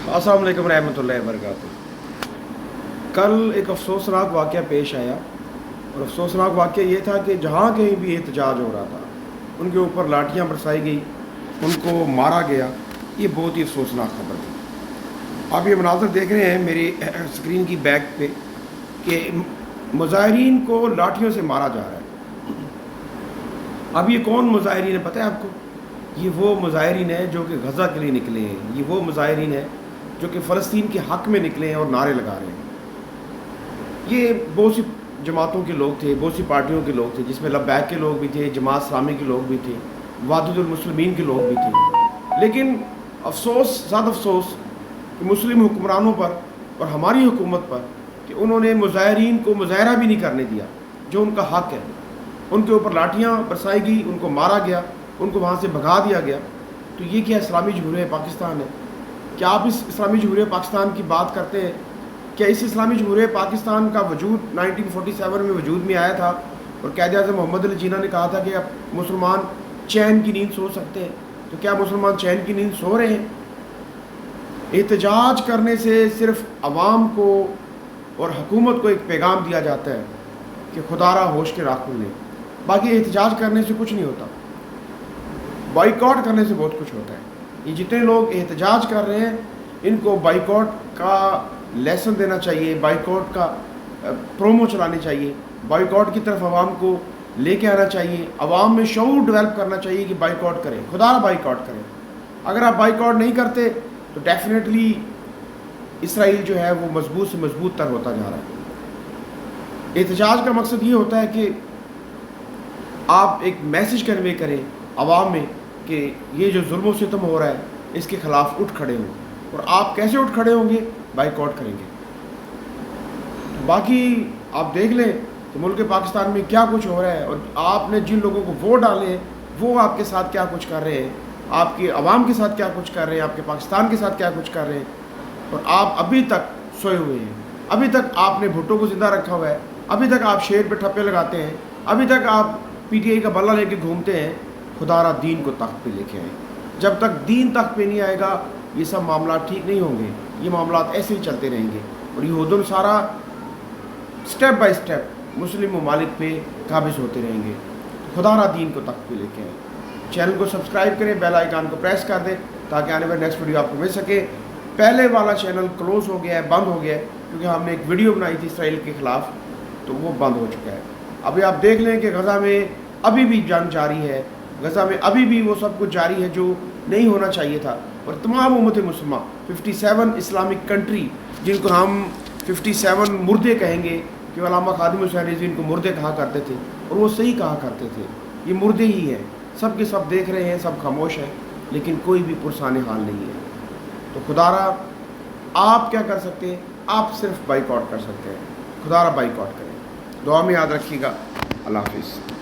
अस्सलाम वालेकुम रहमतुल्लाहि व बरकातुहू। कल एक अफसोसनाक वाक़या पेश आया और अफसोसनाक वाक़या ये था कि जहाँ कहीं भी एहतजाज हो रहा था उनके ऊपर लाठियाँ बरसाई गई, उनको मारा गया। ये बहुत ही अफसोसनाक खबर थी। आप ये मनाज़र देख रहे हैं मेरी स्क्रीन की बैक पे कि मुज़ाहिरीन को लाठियों से मारा जा रहा है। अब ये कौन मुज़ाहिरीन है पता है आपको? ये वो मुज़ाहिरीन है जो कि गज़ा के लिए निकले हैं। ये वो मुज़ाहिरीन है जो कि फ़लस्तीन के हक़ में निकले हैं और नारे लगा रहे हैं। ये बहुत सी जमातों के लोग थे, बहुत सी पार्टियों के लोग थे, जिसमें लब्बैक के लोग भी थे, जमात इस्लामी के लोग भी थे, वाहिदुल मुस्लिमीन के लोग भी थे। लेकिन अफसोस, ज़्यादा अफसोस कि मुस्लिम हुक्मरानों पर और हमारी हुकूमत पर कि उन्होंने मुज़ाहिरीन को मुज़ाहरा भी नहीं करने दिया जो उनका हक़ है। उनके ऊपर लाठियाँ बरसाई गई, उनको मारा गया, उनको वहाँ से भगा दिया गया। तो ये क्या इस्लामी जमहूरियत पाकिस्तान है? क्या आप इस इस्लामी जमहूरियत पाकिस्तान की बात करते हैं? क्या इस इस्लामी जमहूरियत पाकिस्तान का वजूद 1947 में वजूद में आया था और क़ायद-ए-आज़म मोहम्मद अली जिन्ना ने कहा था कि अब मुसलमान चैन की नींद सो सकते हैं? तो क्या मुसलमान चैन की नींद सो रहे हैं? एहतजाज करने से सिर्फ अवाम को और हुकूमत को एक पैगाम दिया जाता है कि खुदारा होश के राखूं लें। बाकी एहतजाज करने से कुछ नहीं होता, बाइकआउट करने से बहुत कुछ होता है। ये जितने लोग एहतजाज कर रहे हैं इनको बाइकआउट का लेसन देना चाहिए, बाइकआउट का प्रोमो चलानी चाहिए, बाइकआउट की तरफ आवाम को लेके आना चाहिए, आवाम में शऊर डेवलप करना चाहिए कि बाइकआउट करें, खुदा बाइकआउट करें। अगर आप बाइकआउट नहीं करते तो डेफिनेटली इसराइल जो है वो मजबूत से मजबूत तर होता जा रहा है। एहतजाज का मकसद ये होता है कि आप एक मैसेज कन्वे करें आवाम में कि ये जो जुल्म और सितम हो रहा है इसके ख़िलाफ़ उठ खड़े हों। और आप कैसे उठ खड़े होंगे? बाइकआउट करेंगे। बाकी आप देख लें कि मुल्क पाकिस्तान में क्या कुछ हो रहा है और आपने जिन लोगों को वोट डाले हैं वो आपके साथ क्या कुछ कर रहे हैं, आपके अवाम के साथ क्या कुछ कर रहे हैं, आपके पाकिस्तान के साथ क्या कुछ कर रहे हैं। और आप अभी तक सोए हुए हैं, अभी तक आपने भुट्टो को ज़िंदा रखा हुआ है, अभी तक आप शेर पे ठप्पे लगाते हैं, अभी तक आप PTI का बल्ला लेके घूमते हैं। खुदारा दीन को तख्त पे लेके आए। जब तक दीन तख्त पे नहीं आएगा ये सब मामला ठीक नहीं होंगे, ये मामला ऐसे ही चलते रहेंगे और यहूद सारा स्टेप बाय स्टेप मुस्लिम ममालिक पे काबिज होते रहेंगे। खुदारा दीन को तख्त पे लेके आए। चैनल को सब्सक्राइब करें, बेल आइकन को प्रेस कर दें ताकि आने वाली नेक्स्ट वीडियो आपको मिल सके। पहले वाला चैनल क्लोज़ हो गया है, बंद हो गया है, क्योंकि हमने एक वीडियो बनाई थी इसराइल के ख़िलाफ़, तो वो बंद हो चुका है। अभी आप देख लें कि गज़ा में अभी भी जंग जारी है, गज़ा में अभी भी वो सब कुछ जारी है जो नहीं होना चाहिए था। और तमाम उम्मत मुस्लिमा 57 इस्लामिक कंट्री, जिनको हम 57 मुर्दे कहेंगे, कि अल्लामा खादिम हुसैन रिज़वी इनको मुर्दे कहा करते थे और वो सही कहा करते थे, ये मुर्दे ही हैं। सब के सब देख रहे हैं, सब खामोश हैं, लेकिन कोई भी पुरसाने हाल नहीं है। तो खुदारा आप क्या कर सकते हैं? आप सिर्फ बाइकआउट कर सकते हैं। खुदारा बाइकआउट करें। दुआ में याद रखिएगा। अल्लाह हाफिज़।